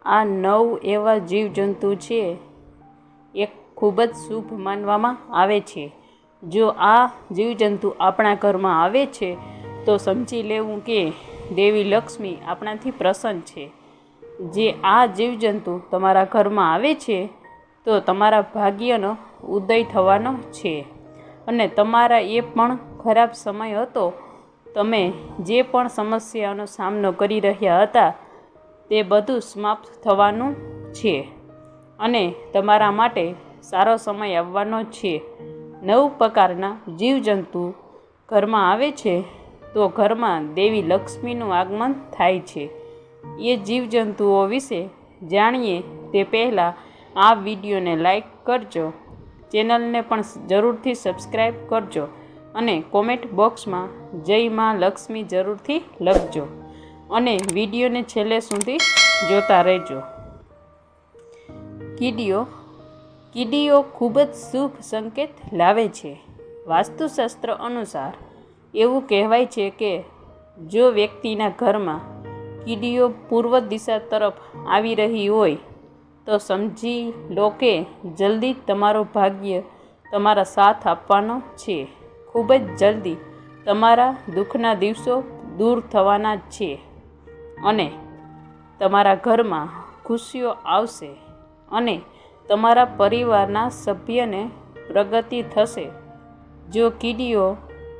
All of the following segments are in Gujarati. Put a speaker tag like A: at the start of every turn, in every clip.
A: આ 9 એવા જીવજંતુ છે એ ખૂબ જ શુભ માનવામાં આવે છે. જો આ જીવજંતુ આપણા ઘરમાં આવે છે તો સમજી લેવું કે દેવી લક્ષ્મી આપણાથી પ્રસન્ન છે. જે આ જીવજંતુ તમારા ઘરમાં આવે છે તો તમારા ભાગ્યનો ઉદય થવાનો છે અને તમારા એ પણ ખરાબ સમય હતો, તમે જે પણ સમસ્યાનો સામનો કરી રહ્યા હતા તે બધું સમાપ્ત થવાનું છે અને તમારા માટે સારો સમય આવવાનો છે. 9 પ્રકારના જીવજંતુ ઘરમાં આવે છે તો ઘરમાં દેવી લક્ષ્મીનું આગમન થાય છે. એ જીવજંતુઓ વિશે જાણીએ તે પહેલાં આ વિડીયોને લાઈક કરજો, ચેનલને પણ જરૂરથી સબસ્ક્રાઈબ કરજો અને કોમેન્ટ બોક્સમાં જય માં લક્ષ્મી જરૂરથી લખજો અને વિડીયોને છેલ્લે સુધી જોતા રહેજો. કીડીઓ ખૂબ જ શુભ સંકેત લાવે છે. વાસ્તુશાસ્ત્ર અનુસાર એવું કહેવાય છે કે જો વ્યક્તિના ઘરમાં કીડીઓ પૂર્વ દિશા તરફ આવી રહી હોય તો સમજી લો કે જલ્દી તમારું ભાગ્ય તમારા સાથ આપવાનો છે. ખૂબ જ જલ્દી તમારા દુઃખના દિવસો દૂર થવાના છે અને તમારા ઘરમાં ખુશીઓ આવશે અને તમારા પરિવારના સભ્યને પ્રગતિ થશે. જો કીડીઓ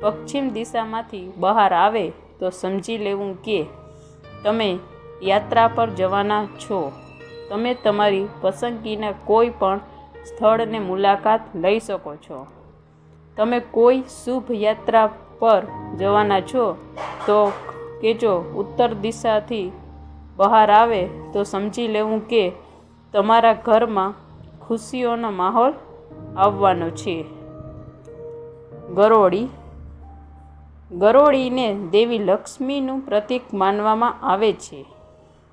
A: પશ્ચિમ દિશામાંથી બહાર આવે તો સમજી લેવું કે તમે યાત્રા પર જવાના છો. તમે તમારી પસંદગીના કોઈ પણ સ્થળની મુલાકાત લઈ શકો છો. તમે કોઈ શુભ યાત્રા પર જવાના છો તો કે જો ઉત્તર દિશાથી બહાર આવે તો સમજી લેવું કે તમારા ઘરમાં ખુશીઓનો માહોલ આવવાનો છે. ગરોળીને દેવી લક્ષ્મીનું પ્રતીક માનવામાં આવે છે.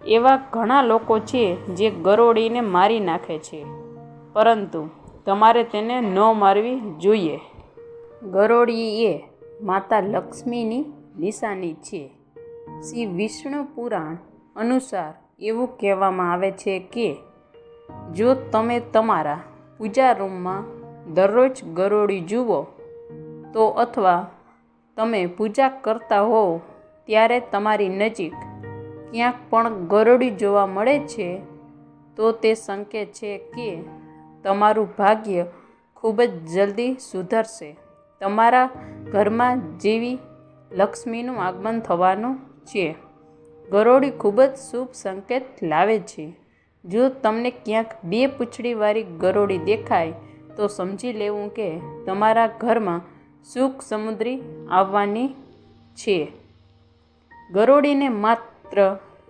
A: એવા ઘણા લોકો છે જે ગરોળીને મારી નાખે છે, પરંતુ તમારે તેને ન મારવી જોઈએ. ગરોળી એ માતા લક્ષ્મીની નિશાની છે. શ્રી વિષ્ણુ પુરાણ અનુસાર એવું કહેવામાં આવે છે કે જો તમે તમારા પૂજા રૂમમાં દરરોજ ગરોળી જુઓ તો અથવા તમે પૂજા કરતા હોવ ત્યારે તમારી નજીક ક્યાંક પણ ગરોળી જોવા મળે છે તો તે સંકેત છે કે તમારું ભાગ્ય ખૂબ જ જલ્દી સુધરશે. તમારા ઘરમાં દેવી લક્ષ્મીનું આગમન થવાનું છે. ગરોળી ખૂબ જ શુભ સંકેત લાવે છે. જો તમને ક્યાંક 2 પૂંછડીવાળી ગરોળી દેખાય તો સમજી લેવું કે તમારા ઘરમાં સુખ સમૃદ્ધિ આવવાની છે. ગરોળીને માત્ર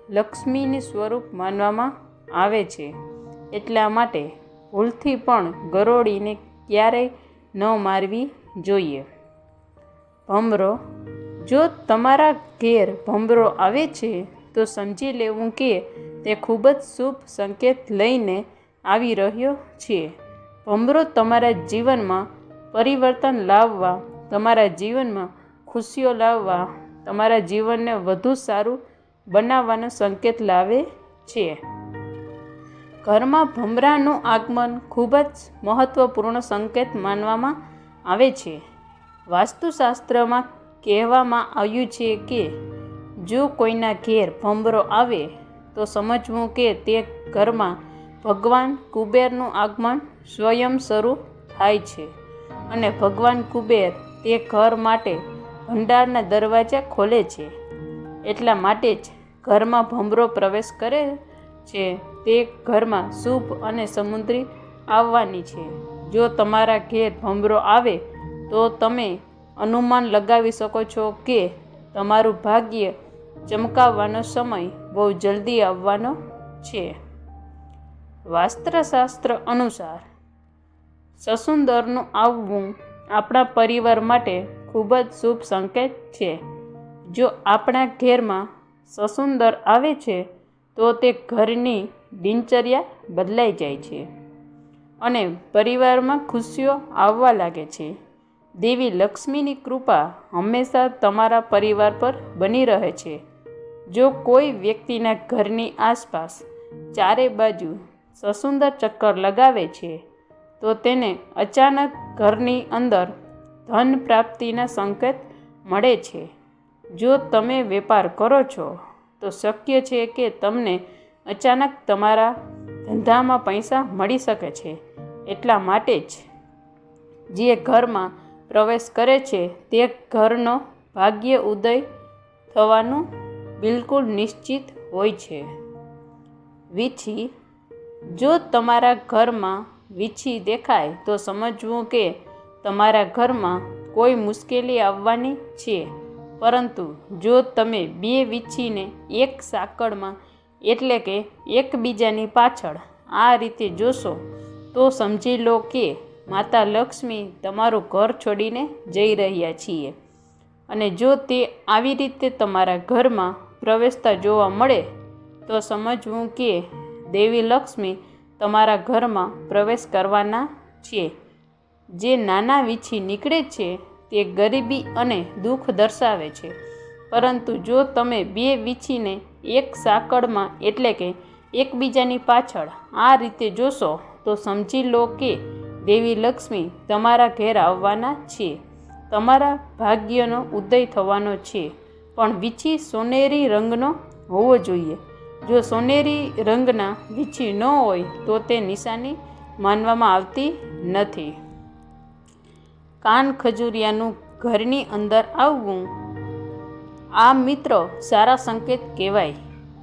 A: લક્ષ્મીનું સ્વરૂપ માનવામાં આવે છે, એટલા માટે ભૂલથી પણ ગરોળીને ક્યારેય ન મારવી જોઈએ. ભમરો. જો તમારા ઘેર ભમરો આવે છે તો સમજી લેવું કે તે ખૂબ જ શુભ સંકેત લઈને આવી રહ્યો છે. ભમરો તમારા જીવનમાં પરિવર્તન લાવવા, તમારા જીવનમાં ખુશીઓ લાવવા, તમારા જીવનને વધુ સારું બનાવવાનો સંકેત લાવે છે. ઘરમાં ભમરાનું આગમન ખૂબ જ મહત્વપૂર્ણ સંકેત માનવામાં આવે છે. વાસ્તુશાસ્ત્રમાં કહેવામાં આવ્યું છે કે જો કોઈના ઘેર ભમરો આવે તો સમજવું કે તે ઘરમાં ભગવાન કુબેરનું આગમન સ્વયં શરૂ થાય છે અને ભગવાન કુબેર તે ઘર માટે ભંડારના દરવાજા ખોલે છે. એટલા માટે જ ઘરમાં ભમરો પ્રવેશ કરે છે તે ઘરમાં શુભ અને સમૃદ્ધિ આવવાની છે. જો તમારા ઘેર ભમરો આવે તો તમે અનુમાન લગાવી શકો છો કે તમારું ભાગ્ય ચમકાવવાનો સમય બહુ જલ્દી આવવાનો છે. વાસ્તુશાસ્ત્ર અનુસાર સસુંદરનું આવવું આપણા પરિવાર માટે ખૂબ જ શુભ સંકેત છે. જો આપણા ઘેરમાં સસુંદર આવે છે તો તે ઘરની દિનચર્યા બદલાઈ જાય છે અને પરિવારમાં ખુશીઓ આવવા લાગે છે. દેવી લક્ષ્મીની કૃપા હંમેશા તમારા પરિવાર પર બની રહે છે. જો કોઈ વ્યક્તિના ઘરની આસપાસ ચારે બાજુ સસુંદર ચક્કર લગાવે છે તો તેને અચાનક ઘરની અંદર ધન પ્રાપ્તિના સંકેત મળે છે. જો તમે વેપાર કરો છો તો શક્ય છે કે તમને અચાનક તમારા ધંધામાં પૈસા મળી શકે છે. એટલા માટે જ જે ઘરમાં પ્રવેશ કરે છે તે ઘરનો ભાગ્ય ઉદય થવાનું બિલકુલ નિશ્ચિત હોય છે. વીછી. જો તમારા ઘરમાં વીછી દેખાય તો સમજવું કે તમારા ઘરમાં કોઈ મુશ્કેલી આવવાની છે. પરંતુ જો તમે બે વીછીને એક સાંકળમાં એટલે કે એકબીજાની પાછળ આ રીતે જોશો તો સમજી લો કે માતા લક્ષ્મી તમારું ઘર છોડીને જઈ રહ્યા છીએ. અને જો તે આવી રીતે તમારા ઘરમાં પ્રવેશતા જોવા મળે તો સમજવું કે દેવી લક્ષ્મી તમારા ઘરમાં પ્રવેશ કરવાના છે. જે નાના વીછી નીકળે છે તે ગરીબી અને દુઃખ દર્શાવે છે. પરંતુ જો તમે બે વીછીને એક સાંકળમાં એટલે કે એકબીજાની પાછળ આ રીતે જોશો તો સમજી લો કે દેવી લક્ષ્મી તમારા ઘેર આવવાના છે. તમારા ભાગ્યનો ઉદય થવાનો છે. પણ વીછી સોનેરી રંગનો હોવો જોઈએ. જો સોનેરી રંગના વીછી ન હોય તો તે નિશાની માનવામાં આવતી નથી. કાન ખજૂરિયાનું ઘરની અંદર આવવું આ મિત્રો સારા સંકેત કહેવાય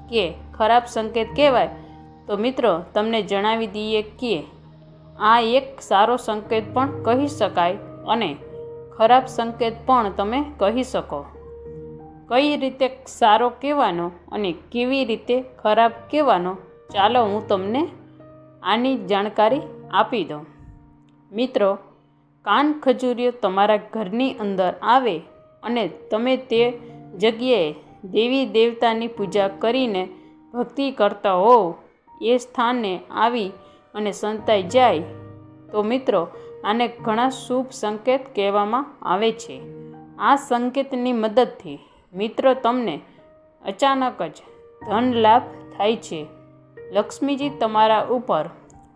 A: કે ખરાબ સંકેત કહેવાય? તો મિત્રો તમને જણાવી દઈએ કે આ એક સારો સંકેત પણ કહી શકાય અને ખરાબ સંકેત પણ તમે કહી શકો. કઈ રીતે સારો કહેવાનો અને કેવી રીતે ખરાબ કહેવાનો, ચાલો હું તમને આની જાણકારી આપી દઉં. મિત્રો, કાન ખજૂરિયો તમારા ઘરની અંદર આવે અને તમે તે જગ્યાએ દેવી દેવતાની પૂજા કરીને ભક્તિ કરતા હોવ, એ સ્થાને આવી અને સંતાઈ જાય તો મિત્રો આને ઘણા શુભ સંકેત કહેવામાં આવે છે. આ સંકેતની મદદથી મિત્રો તમને અચાનક જ ધન લાભ થાય છે. લક્ષ્મીજી તમારા ઉપર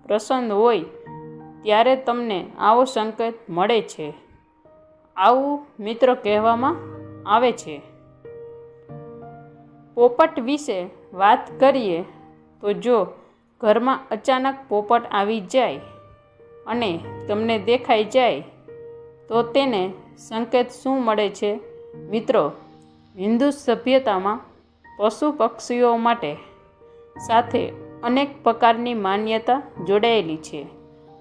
A: પ્રસન્ન હોય ત્યારે તમને આવો સંકેત મળે છે. આવું મિત્રો કહેવામાં આવે છે. પોપટ વિશે વાત કરીએ તો જો ઘરમાં અચાનક પોપટ આવી જાય અને તમને દેખાઈ જાય તો તેને સંકેત શું મળે છે? મિત્રો, હિન્દુ સભ્યતામાં પશુ પક્ષીઓ માટે સાથે અનેક પ્રકારની માન્યતા જોડાયેલી છે.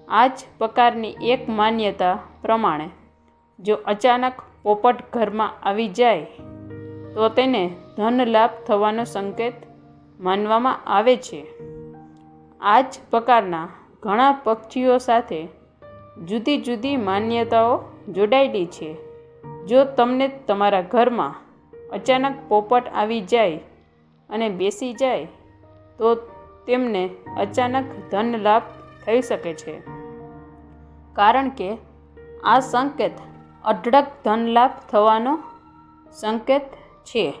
A: આ જ પ્રકારની એક માન્યતા પ્રમાણે જો અચાનક પોપટ ઘરમાં આવી જાય તો તેને ધન લાભ થવાનો સંકેત માનવામાં આવે છે. આ જ પ્રકારના ઘણા પક્ષીઓ સાથે જુદી જુદી માન્યતાઓ જોડાયેલી છે. જો તમને તમારા ઘરમાં અચાનક પોપટ આવી જાય અને બેસી જાય તો તેમને અચાનક ધન લાભ થઈ શકે છે. કારણ કે આ સંકેત અઢળક ધન લાભ થવાનો સંકેત છે.